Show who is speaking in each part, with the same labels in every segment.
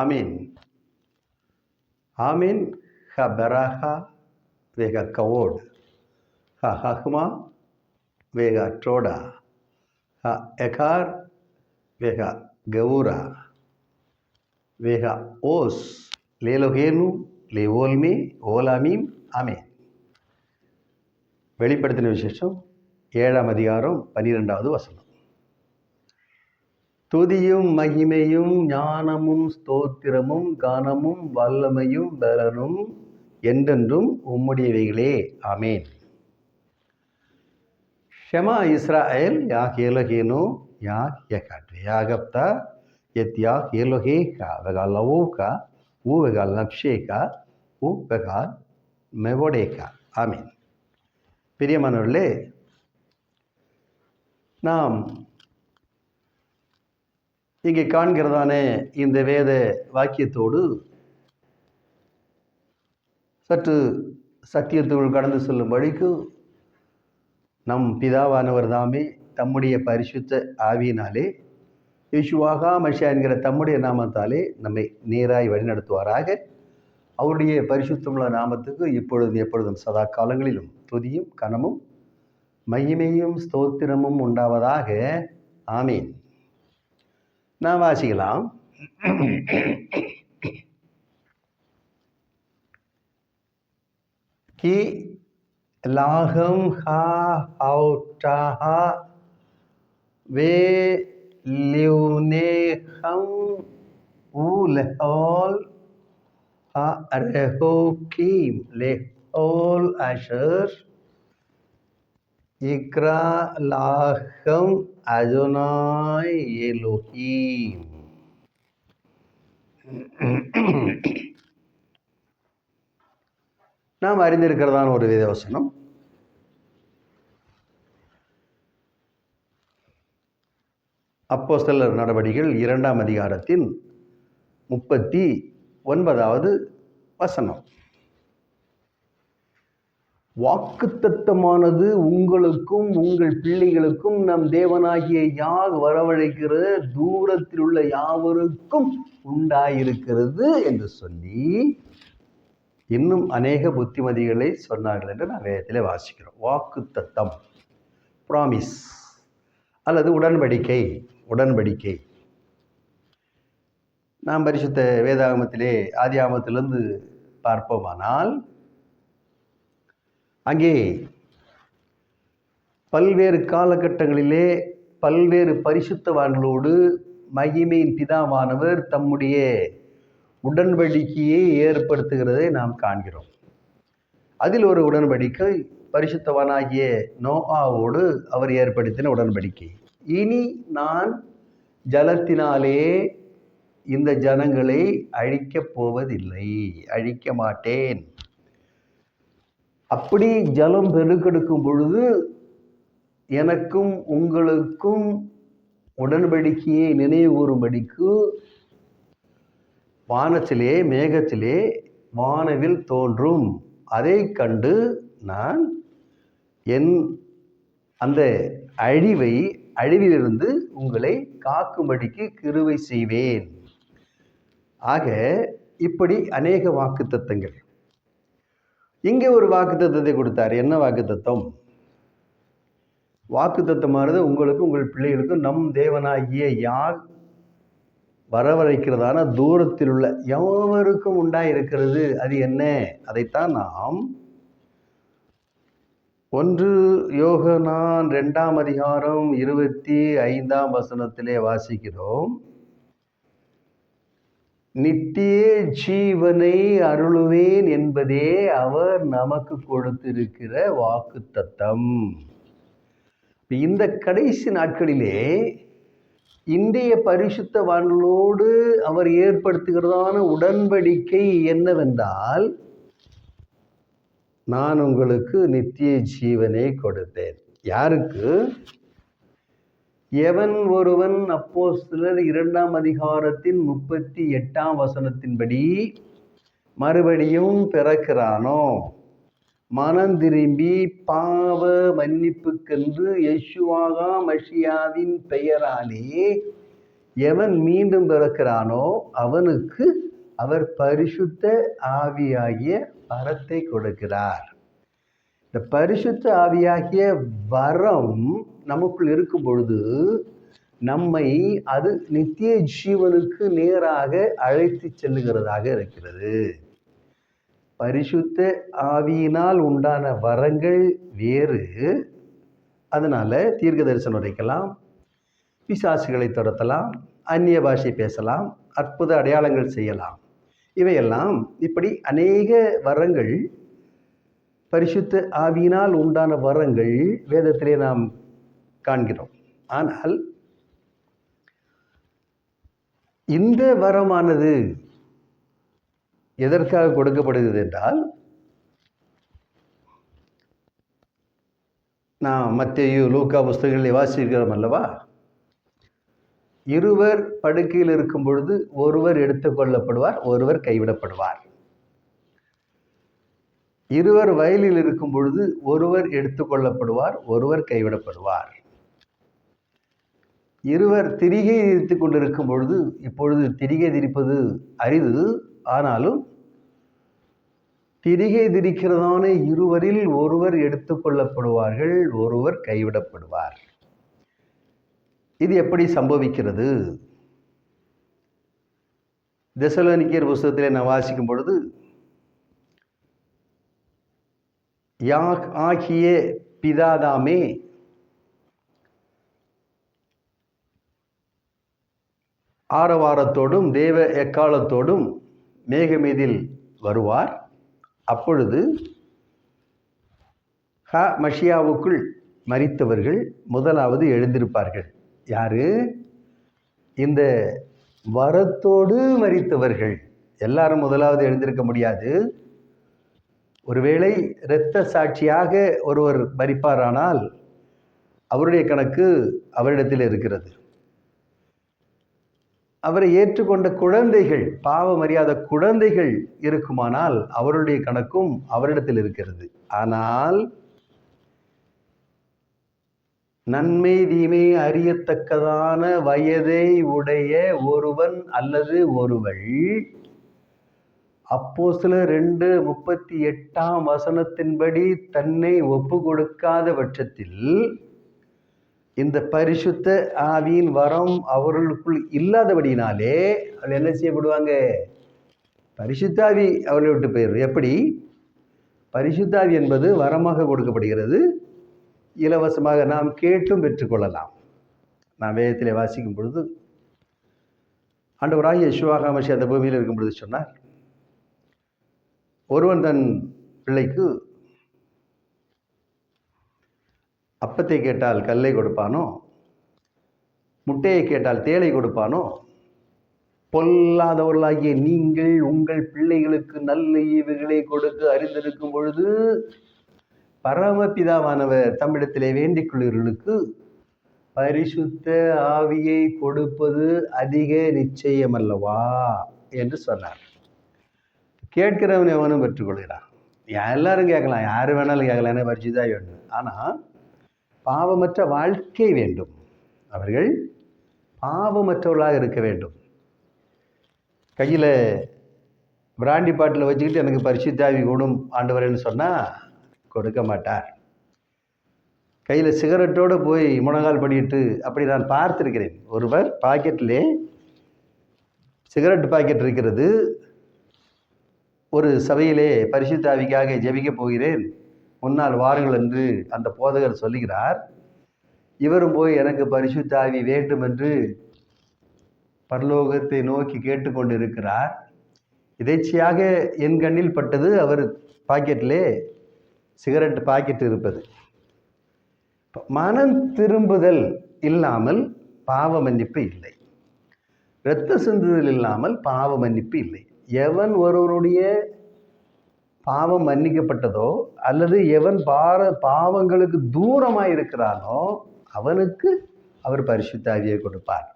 Speaker 1: Amin. Amin ha beraha vega kavod. Ha hakma vega troda. Ha ekar vega geura. Vega os lelohenu leolme olamim amen. வெளிப்படுத்தின விசேஷம் 7ஆம் அதிகாரம் 12வது வசனம். துதியும் மகிமையும் ஞானமும் ஸ்தோத்திரமும் கனமும் வல்லமையும் பலனும் என்றென்றும் உம்முடையவைகளே ஆமேன். ஷமா இஸ்ராயேல் யாக் எலோகேனு யாக் யகட் யாகப்தா எத் யாக் எலோகேகா வெகால் லவோகா ஊ வெகால் நப்ஷேகா ஊ வெகால் மெவோடேகா ஆமேன். பிரியமானவர்களே, நாம் இங்கே காண்கிறதான இந்த வேத வாக்கியத்தோடு சற்று சத்தியத்துக்குள் கடந்து செல்லும்படிக்கு நம் பிதாவானவர் தாமே தம்முடைய பரிசுத்த ஆவியினாலே யேசுவா மசியா என்கிற தம்முடைய நாமத்தாலே நம்மை நேராய் வழிநடத்துவாராக. அவருடைய பரிசுத்தமுள்ள நாமத்துக்கு இப்பொழுதும் எப்பொழுதும் சதா காலங்களிலும் துதியும் கனமும் மகிமையும் ஸ்தோத்திரமும் உண்டாவதாக ஆமீன். நான் வாசிக்கலாம். கி லாகம் ஹா ஹவுட்டாஹா வே லியூனேஹம் ஊ லெஹோல் ஹா ரெஹோகீம் லெஹோல் அஷர் இக்ரா லாகம் அஜோனாய் எலோகீம். நாம் அறிந்திருக்கிறதான ஒரு வேதவசனம். அப்போஸ்தலர் நடவடிக்கைகள் 2ஆம் அதிகாரத்தின் 39வது வசனம். வாக்குத்தத்தமானது உங்களுக்கும் உங்கள் பிள்ளைகளுக்கும் நம் தேவனாகிய யார் வரவழைக்கிற தூரத்தில் உள்ள யாவருக்கும் உண்டாயிருக்கிறது என்று சொல்லி இன்னும் அநேக புத்திமதிகளை சொன்னார்கள் என்று நான் வேதத்திலே வாசிக்கிறோம். வாக்குத்தத்தம், ப்ராமிஸ் அல்லது உடன்படிக்கை. நாம் பரிசுத்த வேதாகமத்திலே ஆதியாகமத்திலிருந்து பார்ப்போமானால் அங்கே பல்வேறு காலகட்டங்களிலே பல்வேறு பரிசுத்தவான்களோடு மகிமையின் பிதாவானவர் தம்முடைய உடன்படிக்கையை ஏற்படுத்துகிறதை நாம் காண்கிறோம். அதில் ஒரு உடன்படிக்கை பரிசுத்தவானாகிய நோஆவோடு அவர் ஏற்படுத்தின உடன்படிக்கை. இனி நான் ஜலத்தினாலே இந்த ஜனங்களை அழிக்கப் போவதில்லை, அழிக்க மாட்டேன். அப்படி ஜலம் பெருக்கெடுக்கும் பொழுது எனக்கும் உங்களுக்கும் உடன்படிக்கையை நினைவு கூறும்படிக்கு வானத்திலே மேகத்திலே வானவில் தோன்றும். அதை கண்டு நான் என் அந்த அழிவிலிருந்து உங்களை காக்கும்படிக்கு கிருபை செய்வேன். ஆக இப்படி அநேக வாக்குத்தத்தங்கள். இங்கே ஒரு வாக்குத்தத்தத்தை கொடுத்தார். என்ன வாக்குத்தத்தம்? வாக்குத்தத்தமானது உங்களுக்கு உங்கள் பிள்ளைகளுக்கும் நம் தேவனாகிய யார் வரவழைக்கிறதான தூரத்தில் உள்ள எவருக்கும் உண்டாயிருக்கிறது. அது என்ன? அதைத்தான் நாம் 1 யோகனான் 2ஆம் அதிகாரம் 25ஆம் வசனத்திலே வாசிக்கிறோம். நித்திய ஜீவனை அருளுவேன் என்பதே அவர் நமக்கு கொடுத்திருக்கிற வாக்குத்தத்தம். இந்த கடைசி நாட்களிலே இன்றைய பரிசுத்தவான்களோடு அவர் ஏற்படுத்துகிறதான உடன்படிக்கை என்னவென்றால், நான் உங்களுக்கு நித்திய ஜீவனை கொடுத்தேன். யாருக்கு? எவன் ஒருவன் அப்போஸ்தலர் 2ஆம் அதிகாரத்தின் 38ஆம் வசனத்தின்படி மறுபடியும் பிறக்கிறானோ, மனம் திரும்பி பாவ மன்னிப்புக்கென்று யேசுவா மசியாவின் பெயராலே எவன் மீண்டும் பிறக்கிறானோ அவனுக்கு அவர் பரிசுத்த ஆவியாகிய வரத்தை கொடுக்கிறார். இந்த பரிசுத்த ஆவியாகிய வரம் நமக்குள் இருக்கும் பொழுது நம்மை அது நித்திய ஜீவனுக்கு நேராக அழைத்து செல்லுகிறதாக இருக்கிறது. பரிசுத்த ஆவியினால் உண்டான வரங்கள் வேறு. அதனால தீர்க்க தரிசனம் உரைக்கலாம், பிசாசுகளை துரத்தலாம், அந்நிய பாஷை பேசலாம், அற்புத அடையாளங்கள் செய்யலாம். இவையெல்லாம் இப்படி அநேக வரங்கள், பரிசுத்த ஆவியினால் உண்டான வரங்கள் வேதத்திலே நாம் காண்கிறோம். ஆனால் இந்த வரமானது எதற்காக கொடுக்கப்படுகிறது என்றால், நாம் மத்தேயு லூக்கா புஸ்தகங்களை வாசிக்கிறோம் அல்லவா? இருவர் படுக்கையில் இருக்கும் பொழுது ஒருவர் எடுத்துக்கொள்ளப்படுவார், ஒருவர் கைவிடப்படுவார். இருவர் வயலில் இருக்கும் பொழுது ஒருவர் எடுத்துக்கொள்ளப்படுவார், ஒருவர் கைவிடப்படுவார். இருவர் திரிகை எரித்து கொண்டிருக்கும் பொழுது, இப்பொழுது திரிகை திரிப்பது அரிது, ஆனாலும் திரிகை திரிக்கிறதான இருவரில் ஒருவர் எடுத்துக்கொள்ளப்படுவார்கள், ஒருவர் கைவிடப்படுவார். இது எப்படி சம்பவிக்கிறது? தெசலோனிக்கேயர் புஸ்தகத்திலே நான் வாசிக்கும் பொழுது, யாக் ஆகிய பிதாதாமே ஆரவாரத்தோடும் தேவ எக்காலத்தோடும் மேகமீதில் வருவார். அப்பொழுது மஷியாவுக்குள் மரித்தவர்கள் முதலாவது எழுந்திருப்பார்கள். யாரு? இந்த வரத்தோடு மரித்தவர்கள். எல்லாரும் முதலாவது எழுந்திருக்க முடியாது. ஒருவேளை இரத்த சாட்சியாக ஒருவர் மரிப்பாரானால் அவருடைய கணக்கு அவரிடத்தில் இருக்கிறது. அவரை ஏற்றுக்கொண்ட குழந்தைகள், பாவம் அறியாத குழந்தைகள் இருக்குமானால் அவருடைய கணக்கும் அவரிடத்தில் இருக்கிறது. ஆனால் நன்மை தீமை அறியத்தக்கதான வயதை உடைய ஒருவன் அல்லது ஒருவள் அப்போஸ்தலர் 2:38 தன்னை ஒப்பு கொடுக்காத பட்சத்தில் இந்த பரிசுத்த ஆவியின் வரம் அவர்களுக்குள் இல்லாதபடினாலே அவர்கள் என்ன செய்யப்படுவாங்க? பரிசுத்த ஆவி அவர்களை விட்டு போயிடும். எப்படி? பரிசுத்த ஆவி என்பது வரமாக கொடுக்கப்படுகிறது, இலவசமாக நாம் கேட்டும் பெற்றுக்கொள்ளலாம். நான் வேதத்திலே வாசிக்கும் பொழுது ஆண்டவராகிய யெகோவா மஷியா அந்த பூமியில் இருக்கும் பொழுது சொன்னார், ஒருவன் தன் பிள்ளைக்கு அப்பத்தை கேட்டால் கல்லை கொடுப்பானோ, முட்டையை கேட்டால் தேளை கொடுப்பானோ? பொல்லாதவர்களாகிய நீங்கள் உங்கள் பிள்ளைகளுக்கு நல்ல ஈவுகளை கொடுக்க அறிந்திருக்கும் பொழுது பரமபிதாவானவர் தம்மிடத்திலே வேண்டிக் கொள்கிறவர்களுக்கு பரிசுத்த ஆவியை கொடுப்பது அதிக நிச்சயம் அல்லவா என்று சொன்னார். கேட்கிறவன் எவனும் பெற்றுக்கொள்கிறான். எல்லாரும் கேட்கலாம், யாரு வேணாலும் கேட்கலாம், என்ன பரிசுத்த ஆவி வேண்டும். ஆனால் பாவமற்ற வாழ்க்கை வேண்டும். அவர்கள் பாவமற்றவர்களாக இருக்க வேண்டும். கையில் பிராண்டி பாட்டில் வச்சுக்கிட்டு எனக்கு பரிசுத்த ஆவி கூடும் ஆண்டவரேன்னு சொன்னால் கொடுக்க மாட்டார். கையில் சிகரெட்டோடு போய் முழங்கால் படிட்டு அப்படி நான் பார்த்துருக்கிறேன். ஒருவர் பாக்கெட்டிலே சிகரெட் பாக்கெட் இருக்கிறது. ஒரு சபையிலே பரிசுத்த ஆவிக்காக ஜெபிக்க போகிறேன், முன்னால் வாருங்கள் என்று அந்த போதகர் சொல்லுகிறார். இவரும் போய் எனக்கு பரிசுத்த ஆவி வேண்டும் என்று பரலோகத்தை நோக்கி கேட்டுக்கொண்டு இருக்கிறார். எதேச்சையாக என் கண்ணில் பட்டது அவர் பாக்கெட்டிலே சிகரெட் பாக்கெட் இருப்பது. மனம் திரும்புதல் இல்லாமல் பாவ மன்னிப்பு இல்லை, இரத்த சிந்துதல் இல்லாமல் பாவ மன்னிப்பு இல்லை. எவன் ஒருவனுடைய பாவம் மன்னிக்கப்பட்டதோ அல்லது எவன் பாவங்களுக்கு தூரமாக இருக்கிறானோ அவனுக்கு அவர் பரிசுத்த ஆவியை கொடுப்பார்.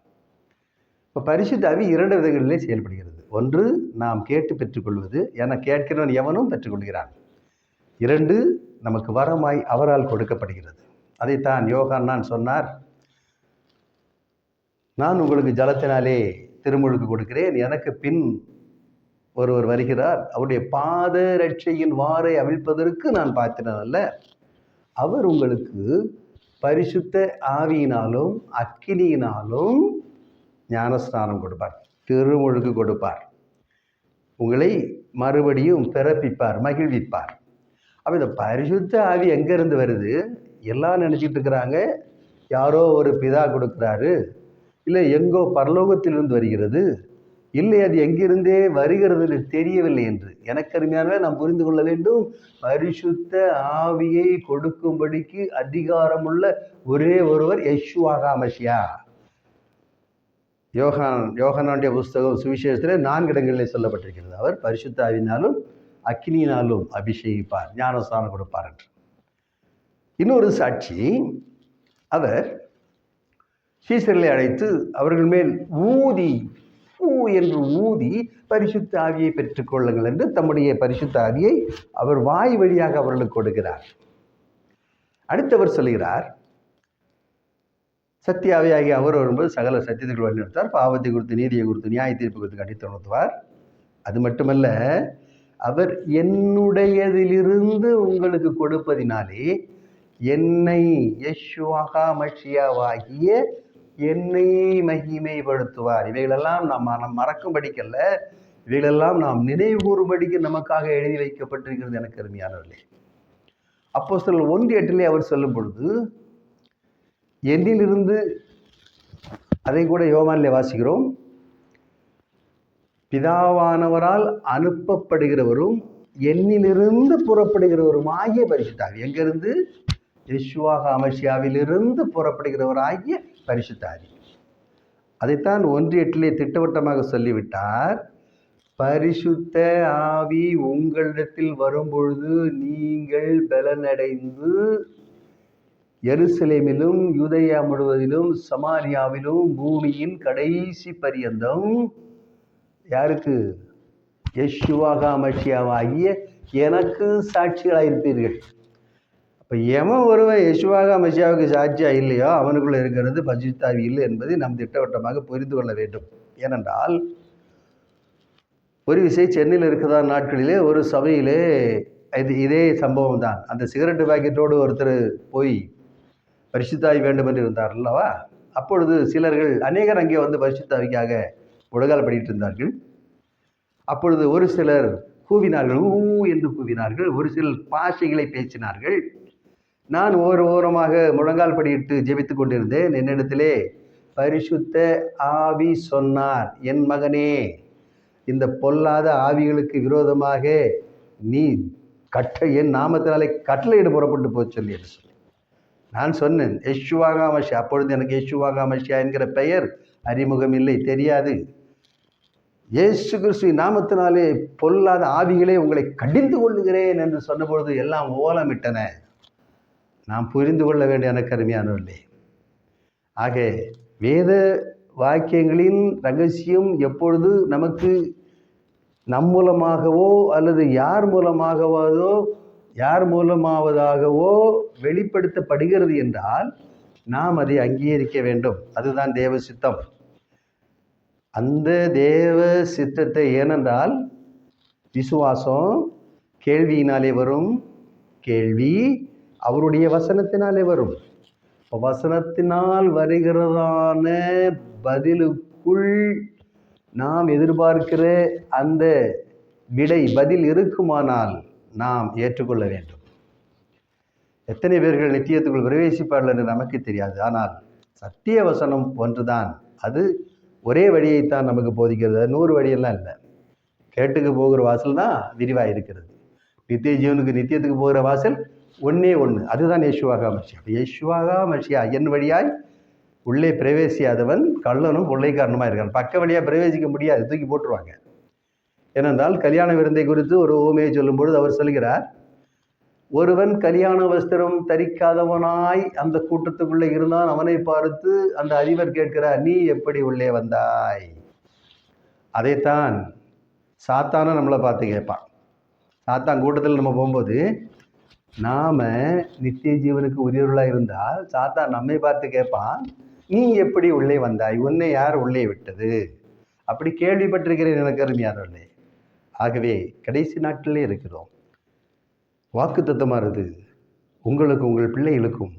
Speaker 1: இப்போ பரிசுத்த ஆவி 2 விதங்களிலே செயல்படுகிறது. ஒன்று, நாம் கேட்டு பெற்றுக்கொள்வது, என கேட்கிறவன் எவனும் பெற்றுக்கொள்கிறான். 2, நமக்கு வரமாய் அவரால் கொடுக்கப்படுகிறது. அதைத்தான் யோகான் சொன்னார், நான் உங்களுக்கு ஜலத்தினாலே திருமுழுக்கு கொடுக்கிறேன், எனக்கு பின் ஒருவர் வருகிறார், அவருடைய பாத ரட்சையின் வாரை அவிழ்ப்பதற்கு நான் பாத்திரன் அல்ல. அவர் உங்களுக்கு பரிசுத்த ஆவியினாலும் அக்கினியினாலும் ஞானஸ்நானம் கொடுப்பார், திருமுழுக்கு கொடுப்பார், உங்களை மறுபடியும் பிறப்பிப்பார், மகிழ்விப்பார். அப்போ இந்த பரிசுத்த ஆவி எங்கேருந்து வருது? எல்லாம் நினச்சிட்டு இருக்கிறாங்க யாரோ ஒரு பிதா கொடுக்குறாரு, இல்லை எங்கோ பரலோகத்திலிருந்து வருகிறது, இல்லை அது எங்கிருந்தே வருகிறது தெரியவில்லை என்று. எனக்கு அருமையானவே நாம் புரிந்து கொள்ள வேண்டும், பரிசுத்த ஆவியை கொடுக்கும்படிக்கு அதிகாரமுள்ள ஒரே ஒருவர் யெஷுவா மசியா. யோகானுடைய புஸ்தகம் சுவிசேஷத்தில் 4 இடங்களில் சொல்லப்பட்டிருக்கிறது, அவர் பரிசுத்த ஆவியினாலும் அக்கினியினாலும் அபிஷேகிப்பார், ஞானஸ்நானம் கொடுப்பார் என்று. இன்னொரு சாட்சி, அவர் சீசர்களை அழைத்து அவர்கள் மேல் ஊதி என்று ஊதி பரிசுத்த ஆவியை பெற்றுக்கொள்ளுங்கள் என்று தம்முடைய பரிசுத்த ஆவியை அவர் வாய் வழியாக அவர்களுக்கு கொடுக்கிறார். அடுத்தவர் சொல்கிறார், சத்தியாவியாகி அவர் வரும்போது சகல சத்தியத்துக்கு வழிநடத்தார், பாவத்தை குறித்து நீதியை குறித்து நியாய தீர்ப்பு குறித்து கண்டித்து உணர்த்துவார். அது மட்டுமல்ல, அவர் என்னுடையதிலிருந்து உங்களுக்கு கொடுப்பதினாலே என்னை யெஷுவா மசியாவாகிய என்னை மகிமைப்படுத்துவார். இவைகளெல்லாம் நாம் மறக்கும்படிக்கல்ல, இவைகளெல்லாம் நாம் நினைவு கூறும்படிக்கு நமக்காக எழுதி வைக்கப்பட்டிருக்கிறது. எனக்கு அருமையானவர்களே, அப்போஸ்தலர் 1:8 அவர் சொல்லும் பொழுது, என்னிலிருந்து, அதை கூட யோவானிலே வாசிக்கிறோம், பிதாவானவரால் அனுப்பப்படுகிறவரும் என்னிலிருந்து புறப்படுகிறவரும் ஆகிய பரிசுத்த ஆவி. எங்கிருந்து? யெஷுவா மசியாவிலிருந்து புறப்படுகிறவராகிய பரிசுத்த ஆவி. அதைத்தான் 1:8 திட்டவட்டமாக சொல்லிவிட்டார். பரிசுத்த ஆவி உங்களிடத்தில் வரும்பொழுது நீங்கள் பலனடைந்து எருசலேமிலும் யூதேயா முழுவதிலும் சமாரியாவிலும் பூமியின் கடைசி பரியந்தம் யாருக்கு? யெஷுவா மசியாவாகிய எனக்கு சாட்சிகளாயிருப்பீர்கள். இப்போ எவன் ஒருவன் யெஷுவா மசியாவுக்கு சாட்சியாக இல்லையோ அவனுக்குள்ளே இருக்கிறது பரிசுத்த ஆவி இல்லை என்பதை நாம் திட்டவட்டமாக புரிந்து கொள்ள வேண்டும். ஏனென்றால் ஒரு விஷயம், சென்னையில் இருக்கிறதா நாட்களிலே ஒரு சபையிலே இதே சம்பவம் தான். அந்த சிகரெட்டு பாக்கெட்டோடு ஒருத்தர் போய் பரிசுத்த ஆவி வேண்டும் என்று இருந்தார் அல்லவா? அப்பொழுது சிலர்கள் அநேகர் அங்கே வந்து பரிசுத்த ஆவிக்காக முழங்கால் படிட்டு இருந்தார்கள். அப்பொழுது ஒரு சிலர் கூவினார்கள், ஊ என்று கூவினார்கள், ஒரு சிலர் பாஷைகளை பேசினார்கள். நான் ஓரமாக முழங்கால் படியிட்டு ஜெபித்து கொண்டிருந்தேன். என்னிடத்திலே பரிசுத்த ஆவி சொன்னார், என் மகனே, இந்த பொல்லாத ஆவிகளுக்கு விரோதமாக நீ என் நாமத்தினாலே கட்டளையிட புறப்பட்டு போய் சொல்லி என்று சொல்லி நான் சொன்னேன், யெஷுவா மசியா. அப்பொழுது எனக்கு யெஷுவா மசியா என்கிற பெயர் அறிமுகம் இல்லை, தெரியாது. இயேசு கிறிஸ்துவின் நாமத்தினாலே பொல்லாத ஆவிகளே உங்களை கடிந்து கொள்ளுகிறேன் என்று சொன்னபொழுது எல்லாம் ஓலமிட்டன. நாம் புரிந்து கொள்ள வேண்டிய எனக்கு அருமையானவர்களே, ஆக வேத வாக்கியங்களின் ரகசியம் எப்பொழுது நமக்கு நம் மூலமாகவோ அல்லது யார் மூலமாவதாகவோ வெளிப்படுத்தப்படுகிறது என்றால் நாம் அதை அங்கீகரிக்க வேண்டும். அதுதான் தேவ சித்தம். அந்த தேவ சித்தத்தை, ஏனென்றால் விசுவாசம் கேள்வியினாலே வரும், கேள்வி அவருடைய வசனத்தினாலே வரும். வசனத்தினால் வருகிறதான பதிலுக்குள் நாம் எதிர்பார்க்கிற அந்த பதில் இருக்குமானால் நாம் ஏற்றுக்கொள்ள வேண்டும். எத்தனை பேர்கள் நித்தியத்துக்குள் பிரவேசிப்பார்கள் என்று நமக்கு தெரியாது. ஆனால் சத்திய வசனம் ஒன்றுதான், அது ஒரே வழியைத்தான் நமக்கு போதிக்கிறது. 100 வழியெல்லாம் இல்லை. கேட்டுக்கு போகிற வாசல் தான் விரிவாக இருக்கிறது. நித்திய ஜீவனுக்கு, நித்தியத்துக்கு போகிற வாசல் ஒன்றே ஒன்று, அதுதான் யெஷுவா மசியா. யெஷுவா மசியா என் வழியாய் உள்ளே பிரவேசியாதவன் கள்ளனும் கொள்ளைக்காரனுமாக இருக்கான். பக்க வழியாக பிரவேசிக்க முடியாது, தூக்கி போட்டுருவாங்க. ஏனென்றால் கல்யாண விருந்தை குறித்து ஒரு ஓமையை சொல்லும்பொழுது அவர் சொல்கிறார், ஒருவன் கல்யாண வஸ்திரம் தரிக்காதவனாய் அந்த கூட்டத்துக்குள்ளே இருந்தான். அவனை பார்த்து அந்த அதிபர் கேட்கிறார், நீ எப்படி உள்ளே வந்தாய்? அதைத்தான் சாத்தான நம்மளை பார்த்து கேட்பான். சாத்தான் கூட்டத்தில் நம்ம போகும்போது நாம் நித்திய ஜீவனுக்கு உரியவர்களாக இருந்தால் சாத்தான் நம்மை பார்த்து கேட்பான், நீ எப்படி உள்ளே வந்தாய், உன்னை யார் உள்ளே விட்டது, அப்படி கேள்விப்பட்டிருக்கிறேன் எனக்கு அருமையானவர்களே. ஆகவே கடைசி நாட்களிலே இருக்கிறோம். வாக்கு தத்தமானது உங்களுக்கும் உங்கள் பிள்ளைகளுக்கும்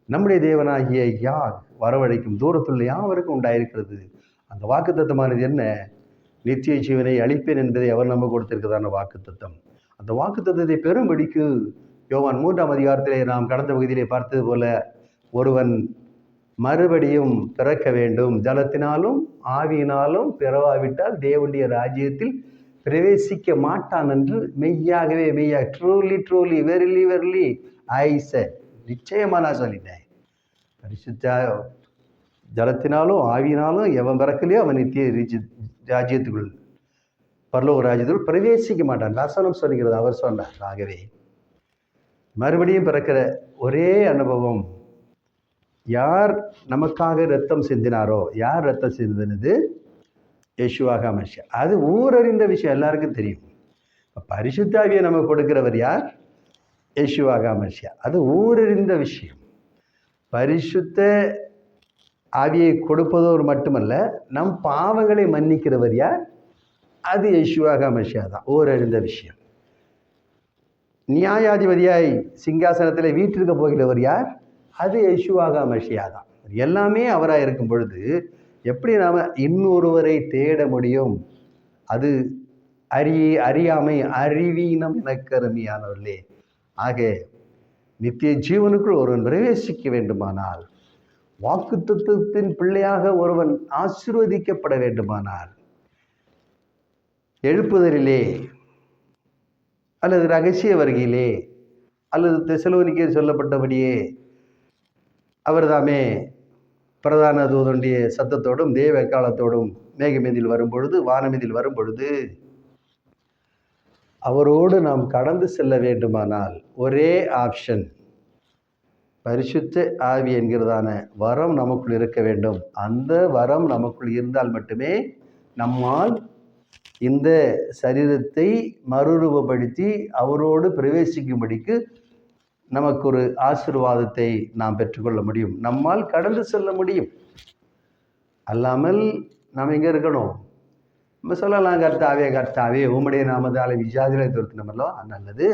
Speaker 1: நம்முடைய தேவனாகிய யார் வரவழைக்கும் தூரத்துள்ள யாவருக்கும் உண்டாயிருக்கிறது. அந்த வாக்கு தத்தமானது என்ன? நித்திய ஜீவனை அளிப்பேன் என்பதை அவர் நம்ம கொடுத்திருக்கிறதான வாக்கு தத்தம். அந்த வாக்கு தத்தத்தை பெரும்படிக்கு யோவான் 3ஆம் அதிகாரத்திலே நாம் கடந்த பகுதியிலே பார்த்தது போல, ஒருவன் மறுபடியும் பிறக்க வேண்டும், ஜலத்தினாலும் ஆவியினாலும் பிறவாவிட்டால் தேவனுடைய ராஜ்யத்தில் பிரவேசிக்க மாட்டான் என்று மெய்யாகவே மெய்யாக, ட்ரூலி ட்ரூலி வெரிலி வெரிலி ஐ செட், நிச்சயமா நான் சொல்லிட்டேன். பரிசுத்த ஜலத்தினாலும் ஆவியினாலும் எவன் பிறக்கலையோ அவன் நித்திய ராஜ்யத்துக்குள், பரலோக ராஜ்யத்துக்குள் பிரவேசிக்க மாட்டான். வசனம் சொல்லுகிறது, அவர் சொன்னார். ஆகவே மறுபடியும் பிறக்கிற ஒரே அனுபவம், யார் நமக்காக இரத்தம் சிந்தினாரோ, யார் இரத்தம் சிந்தினது? யேசுவா ஹமஷியா. அது ஊரறிந்த விஷயம், எல்லாருக்கும் தெரியும். பரிசுத்த ஆவியை நமக்கு கொடுக்கிறவர் யார்? யேசுவா ஹமஷியா. அது ஊரறிந்த விஷயம். பரிசுத்த ஆவியை கொடுப்பதோடு மட்டுமல்ல, நம் பாவங்களை மன்னிக்கிறவர் யார்? அது யேசுவா ஹமஷியா தான். ஊரறிந்த விஷயம். நியாயாதிபதியாய் சிங்காசனத்தில் வீட்டிற்கு போகிறவர் யார்? அது யேசுவா ஹமஷியா தான். எல்லாமே அவராக இருக்கும் பொழுது எப்படி நாம் இன்னொருவரை தேட முடியும்? அது அறியாமை, அறிவீனம் எனக்கு அருமையானவர்களே. ஆக நித்திய ஜீவனுக்குள் ஒருவன் பிரவேசிக்க வேண்டுமானால், வாக்குத்தத்தத்தின் பிள்ளையாக ஒருவன் ஆசீர்வதிக்கப்பட வேண்டுமானால், எழுப்புதலிலே அல்லது ரகசிய வருகையிலே அல்லது தெசலோனிக்கேயர் சொல்லப்பட்டபடியே அவர்தாமே பிரதான தூதனுடைய சத்தத்தோடும் தேவ காலத்தோடும் மேகமேதில் வரும்பொழுது, வானமேதில் வரும்பொழுது அவரோடு நாம் கடந்து செல்ல வேண்டுமானால் ஒரே ஆப்ஷன், பரிசுத்த ஆவி என்கிறதான வரம் நமக்குள் இருக்க வேண்டும். அந்த வரம் நமக்குள் இருந்தால் மட்டுமே நம்மால் இந்த சரீரத்தை மறுரூபப்படுத்தி அவரோடு பிரவேசிக்கும்படிக்கு நமக்கு ஒரு ஆசீர்வாதத்தை நாம் பெற்றுக்கொள்ள முடியும், நம்மால் கடந்து செல்ல முடியும். அல்லாமல் நாம் எங்கே இருக்கணும்? நம்ம சொல்லலாம், கர்த்தாவே கர்த்தாவே உம்முடைய நாமத்தாலே விஜாதிகளை துரத்தினோம் அல்லவா, நல்லது.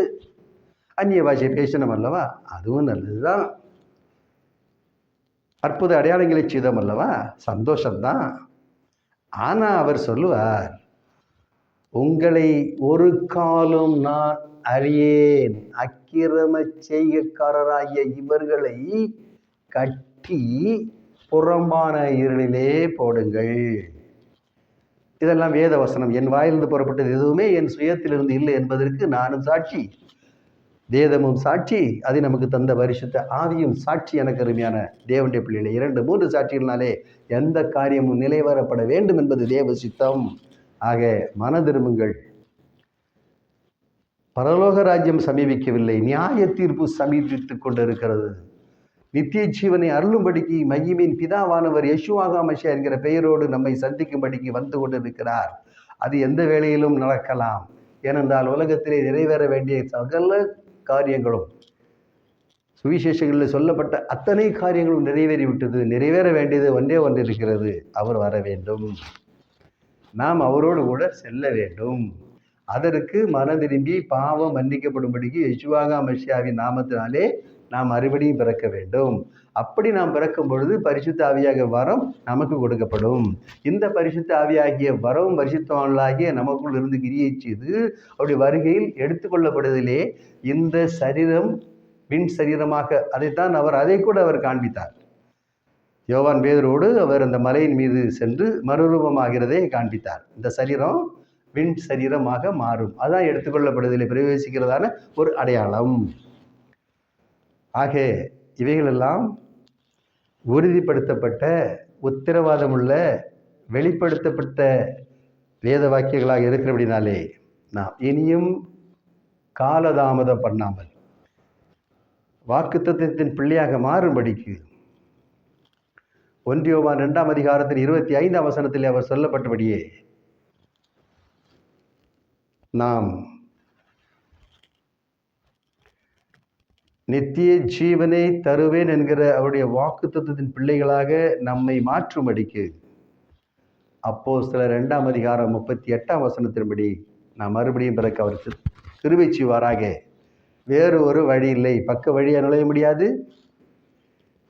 Speaker 1: அந்நிய பாஷை பேசணும் அல்லவா, அதுவும் நல்லது தான். அற்புத அடையாளங்களை செய்தோம் அல்லவா, சந்தோஷம்தான். ஆனால் அவர் சொல்லுவார், உங்களை ஒரு காலம் நான் அறியேன், அக்கிரம செய்கைக்காரராகிய இவர்களை கட்டி புறம்பான இருளிலே போடுங்கள். இதெல்லாம் வேத வசனம். என் வாயிலிருந்து புறப்பட்டது எதுவுமே என் சுயத்திலிருந்து இல்லை என்பதற்கு நானும் சாட்சி, வேதமும் சாட்சி, அதை நமக்கு தந்த பரிசுத்த ஆவியும் சாட்சி. எனக்கு அருமையான தேவனுடைய பிள்ளைகளே, 2-3 சாட்சிகளாலே எந்த காரியமும் நிலைவரப்பட வேண்டும் என்பது தேவ சித்தம். ஆக மனதிரும்புங்கள். பரலோக ராஜ்யம் சமீபிக்கவில்லை, நியாய தீர்ப்பு சமீபித்துக் கொண்டிருக்கிறது. நித்திய ஜீவனை அருளும்படிக்கு மகிமையின் பிதாவானவர் யேசுவா ஹமஷியா என்கிற பெயரோடு நம்மை சந்திக்கும்படிக்கு வந்து கொண்டிருக்கிறார். அது எந்த வேளையிலும் நடக்கலாம். ஏனென்றால் உலகத்திலே நிறைவேற வேண்டிய சகல காரியங்களும், சுவிசேஷங்களில் சொல்லப்பட்ட அத்தனை காரியங்களும் நிறைவேறிவிட்டது. நிறைவேற வேண்டியது ஒன்றே ஒன்று இருக்கிறது, அவர் வர வேண்டும், நாம் அவரோடு கூட செல்ல வேண்டும். அதற்கு மனதிரும்பி பாவம் மன்னிக்கப்படும்படிக்கு யேசுவா ஹமஷியாவின் நாமத்தினாலே நாம் மறுபடியும் பிறக்க வேண்டும். அப்படி நாம் பிறக்கும் பொழுது பரிசுத்த ஆவியாக வரம் நமக்கு கொடுக்கப்படும். இந்த பரிசுத்த ஆவியாகிய வரம் பரிசுத்தவான்களாகிய நமக்குள் இருந்து கிரியை செய்து அவருடைய வருகையில் எடுத்துக்கொள்ளப்படுவதிலே இந்த சரீரம் விண் சரீரமாக, அதைத்தான் அதை கூட அவர் காண்பித்தார். யோவான் பேதுருவோடு அவர் அந்த மலையின் மீது சென்று மறுரூபமாகிறதை காண்பித்தார். இந்த சரீரம் விண் சரீரமாக மாறும், அதான் எடுத்துக்கொள்ளப்படுவதிலே பிரவேசிக்கிறதான ஒரு அடையாளம். ஆக இவைகளெல்லாம் உறுதிப்படுத்தப்பட்ட, உத்தரவாதமுள்ள, வெளிப்படுத்தப்பட்ட வேத வாக்கியங்களாக இருக்கிறபடினாலே நாம் இனியும் காலதாமதம் பண்ணாமல் வாக்குத்தத்தத்தின் பிள்ளையாக மாறும்படிக்கு 1 யோவான் 2ஆம் அதிகாரத்தில் 25ஆம் வசனத்தில் அவர் சொல்லப்பட்டபடியே நாம் நித்திய ஜீவனை தருவேன் என்கிற அவருடைய வாக்குத்தத்தத்தின் பிள்ளைகளாக நம்மை மாற்றும்படிக்கு அப்போஸ்தலர் 2:38 நாம் மறுபடியும் பிறக்க அவர் கிருபை செய்வாராக. வேறு ஒரு வழி இல்லை. பக்க வழியாக நுழைய முடியாது.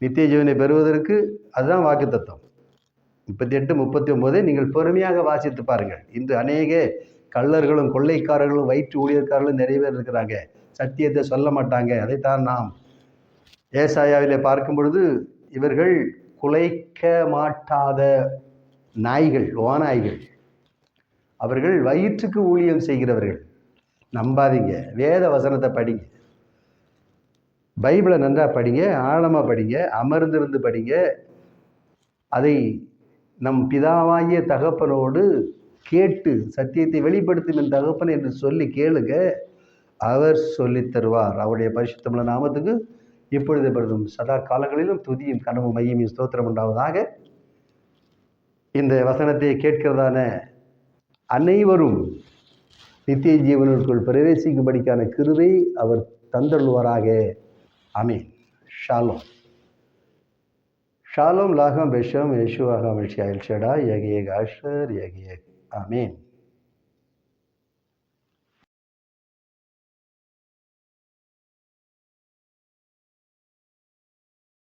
Speaker 1: நித்திய ஜீவனை பெறுவதற்கு அதுதான் வாக்குத்தத்தம். 38-39 நீங்கள் பொறுமையாக வாசித்து பாருங்கள். இன்று அநேக கள்ளர்களும் கொள்ளைக்காரர்களும் வயிற்று ஊழியர்காரர்களும் நிறைய பேர் இருக்கிறாங்க. சத்தியத்தை சொல்ல மாட்டாங்க. அதைத்தான் நாம் ஏசாயாவிலே பார்க்கும் பொழுது இவர்கள் குலைக்க மாட்டாத நாய்கள், ஓநாய்கள். அவர்கள் வயிற்றுக்கு ஊழியம் செய்கிறவர்கள். நம்பாதீங்க. வேத வசனத்தை படிங்க, பைபிளை நன்றா படிங்க, ஆழமாக படிங்க, அமர்ந்திருந்து படிங்க. அதை நம் பிதாவாகிய தகப்பனோடு கேட்டு சத்தியத்தை வெளிப்படுத்தும் என் தகப்பன் என்று சொல்லி கேளுங்க. அவர் சொல்லித் தருவார். அவருடைய பரிசுத்தமுள்ள நாமத்துக்கு இப்பொழுது பிறகும் சதா காலங்களிலும் துதியும் கனவும் மையமும் ஸ்தோத்திரம் உண்டாவதாக. இந்த வசனத்தை கேட்கிறதான அனைவரும் நித்திய ஜீவனுக்குள் பிரவேசிக்கும்படிக்கான கிருபை அவர் தந்தருள்வாராக. ஆமீன். ஷாலோம். ஷாலோம் லாகம் பெஷம் யேசுவாக மல்ஷியா எல் ஷடா யக யக ஆஷர் யக யக. ஆமீன்.